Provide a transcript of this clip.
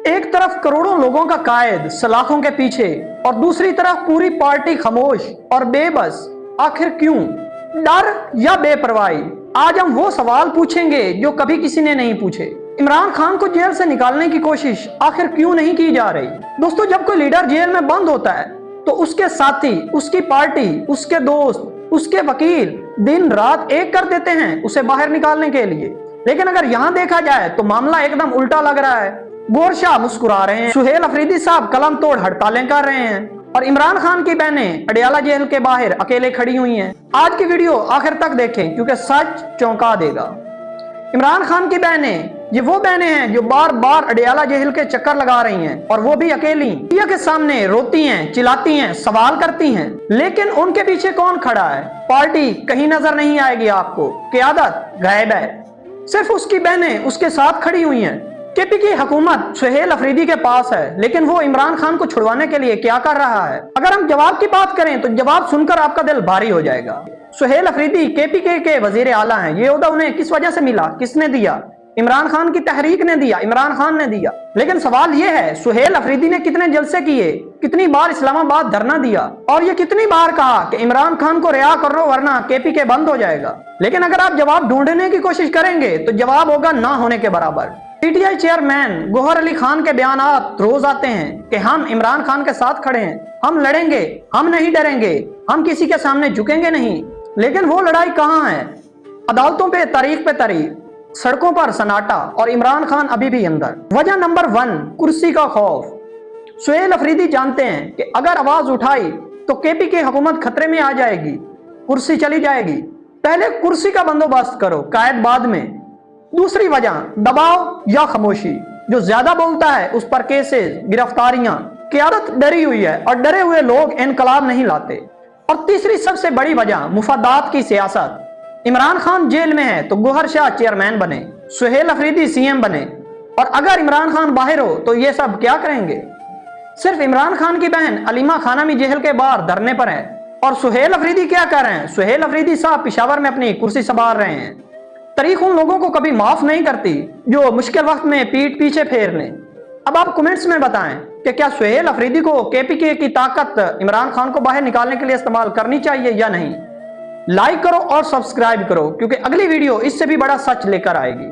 एक तरफ करोड़ों लोगों का कायद सलाखों के पीछे और दूसरी तरफ पूरी पार्टी खामोश और बेबस। आखिर क्यों? डर या बेपरवाही? आज हम वो सवाल पूछेंगे जो कभी किसी ने नहीं पूछे। इमरान खान को जेल से निकालने की कोशिश आखिर क्यों नहीं की जा रही? दोस्तों, जब कोई लीडर जेल में बंद होता है तो उसके साथी, उसकी पार्टी, उसके दोस्त, उसके वकील दिन रात एक कर देते हैं उसे बाहर निकालने के लिए। लेकिन अगर यहाँ देखा जाए तो मामला एकदम उल्टा लग रहा है। गौहर शाह मुस्कुरा रहे हैं, सुहेल अफरीदी साहब कलम तोड़ हड़तालें कर रहे हैं और इमरान खान की बहनें अडियाला जेल के बाहर अकेले खड़ी हुई हैं। आज की वीडियो आखिर तक देखें क्योंकि सच चौंका देगा। इमरान खान की बहनें ये वो बहनें हैं जो बार बार अडियाला जेल के चक्कर लगा रही हैं और वो भी अकेली। मीडिया के सामने रोती हैं, चिल्लाती हैं, सवाल करती हैं, लेकिन उनके पीछे कौन खड़ा है? पार्टी कहीं नजर नहीं आएगी आपको, क़यादत गायब है। सिर्फ उसकी बहनें उसके साथ खड़ी हुई हैं। केपी की हुकूमत सुहेल अफरीदी के पास है, लेकिन वो इमरान खान को छुड़वाने के लिए क्या कर रहा है? अगर हम जवाब की बात करें तो जवाब सुनकर आपका दिल भारी हो जाएगा। सुहेल अफरीदी केपी के वजीर आला हैं। ये ओहदा उन्हें किस वजह से मिला? किसने दिया? इमरान खान की तहरीक ने दिया, इमरान खान ने दिया। लेकिन सवाल ये है, सुहेल अफरीदी ने कितने जलसे किए, कितनी बार इस्लामाबाद धरना दिया और ये कितनी बार कहा कि इमरान खान को रिहा करो वरना केपी के बंद हो जाएगा। लेकिन अगर आप जवाब ढूंढने की कोशिश करेंगे तो जवाब होगा ना होने के बराबर। पीटीआई चेयरमैन गौहर अली खान के बयानात रोज आते हैं कि हम इमरान खान के साथ खड़े हैं, हम लड़ेंगे, हम नहीं डरेंगे, हम किसी के सामने झुकेंगे नहीं। लेकिन वो लड़ाई कहाँ है? अदालतों पे तारीख, सड़कों पर सन्नाटा और इमरान खान अभी भी अंदर। वजह नंबर 1, कुर्सी का खौफ। सुहेल अफरीदी जानते हैं कि अगर आवाज उठाई तो केपी की हुकूमत खतरे में आ जाएगी, कुर्सी चली जाएगी। पहले कुर्सी का बंदोबस्त करो, कायद बाद में। दूसरी वजह, दबाव या खामोशी। जो ज्यादा बोलता है उस पर केसेस, गिरफ्तारियां। क़यादत डरी हुई है और डरे हुए लोग इनकलाब नहीं लाते। और तीसरी सबसे बड़ी वजह, मुफादात की सियासत। इमरान खान जेल में है तो गौहर शाह चेयरमैन बने, सुहेल अफरीदी सीएम बने, और अगर इमरान खान बाहर हो तो ये सब क्या करेंगे? सिर्फ इमरान खान की बहन अलीमा खानामी जेल के बाहर धरने पर है। और सुहेल अफरीदी क्या कर रहे हैं? सुहेल अफरीदी साहब पिशावर में अपनी कुर्सी संभाल रहे हैं। तारीख उन लोगों को कभी माफ नहीं करती जो मुश्किल वक्त में पीठ पीछे फेर लें। अब आप कमेंट्स में बताएं कि क्या सुहेल अफरीदी को केपी की ताकत इमरान खान को बाहर निकालने के लिए इस्तेमाल करनी चाहिए या नहीं? लाइक करो और सब्सक्राइब करो क्योंकि अगली वीडियो इससे भी बड़ा सच लेकर आएगी।